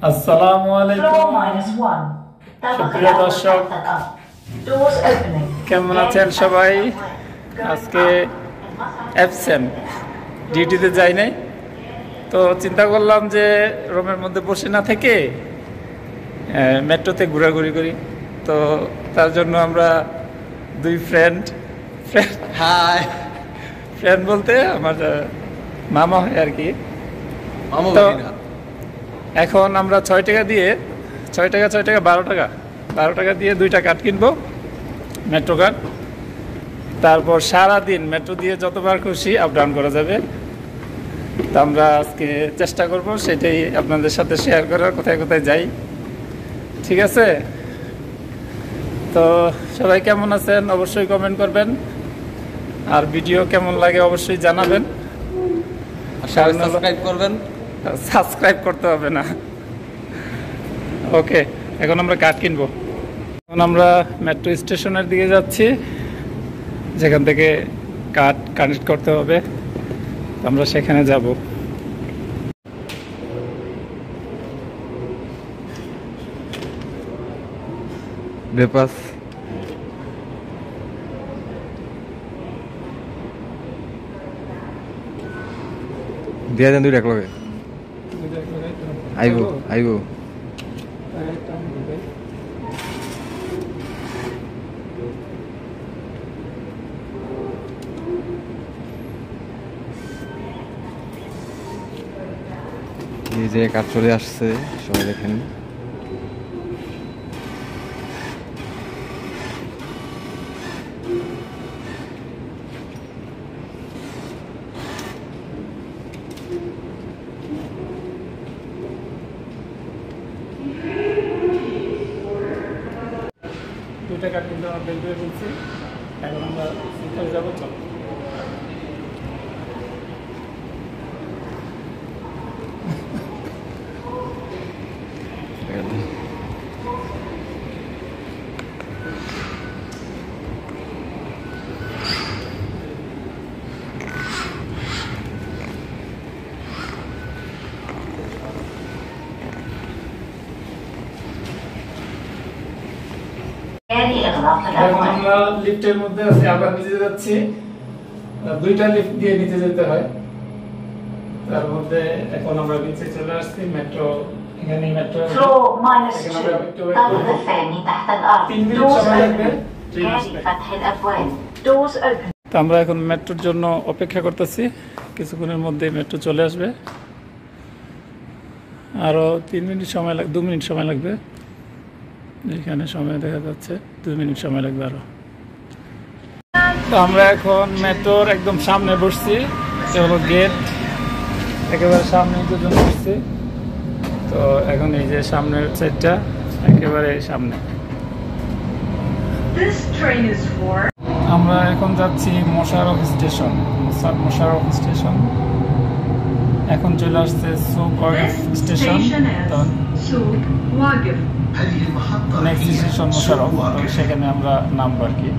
আসসালামু আলাইকুম সুপ্রিয় দর্শক, কেমন আছেন সবাই? আজকে অ্যাবসেন্ট, ডিউটিতে যাই নাই, তো চিন্তা করলাম যে রুমের মধ্যে বসে না থেকে মেট্রোতে ঘোরাঘুরি করি। তো তার জন্য আমরা দুই ফ্রেন্ড বলতে আমার মামা হয় আর কি। তো এখন আমরা 6 টাকা দিয়ে 12 টাকা দিয়ে 2টা কার্ড কিনবো, মেট্রো কার্ড। তারপর সারাদিন মেট্রো দিয়ে যতবার খুশি আপ ডাউন করা যাবে। তো আমরা আজকে চেষ্টা করব সেটাই আপনাদের সাথে শেয়ার করার, কোথায় কোথায় যাই। ঠিক আছে? তো সবাই কেমন আছেন অবশ্যই কমেন্ট করবেন, আর ভিডিও কেমন লাগে অবশ্যই জানাবেন। সাবস্ক্রাইব করবেন, সাবস্ক্রাইব করতে হবে না। ওকে, এখন আমরা কার্ড কিনবো। এখন আমরা মেট্রো স্টেশনের দিকে যাচ্ছি, যেখান থেকে কার্ড কানেক্ট করতে হবে। আমরা সেখানে যাব। বেপাস দিয়া দেন, 2টা একলগে আইবো। এই যে কাজ চলে আসছে, সবাই দেখেন। টাকা কিন্তু আমরা বের করে ফেলছি। এখন আমরা চলে যাবো। চল, আমরা লিফটের মধ্যে আছি, আবার নিচে যাচ্ছি। 2টা লিফট দিয়ে নিচে যেতে হয়। তার মধ্যে এখন আমরা নিচে চলে আসছি। মেট্রো এখানে, মেট্রো তো আমরা এখন মেট্রোর জন্য অপেক্ষা করতেছি। কিছুক্ষণের মধ্যে মেট্রো চলে আসবে। আরো 3 মিনিট সময় লাগবে, 2 মিনিট সময় লাগবে। এখানে সময় দেখা যাচ্ছে 2 মিনিট সময় লাগবে আরো। তো আমরা এখন মেট্রোর একদম সামনে বসছি। এটা হলো গেট, একেবারে সামনে দুজন বসছি। তো এখন এই যে সামনের সাইডটা একেবারে সামনে। আমরা এখন যাচ্ছি মোশাররফ স্টেশন। এখন চলে আসছে সুক ওয়াকিফ স্টেশন। তো নেক্সট স্টেশন মোশাররফ, তো সেখানে আমরা নামবো আর কি।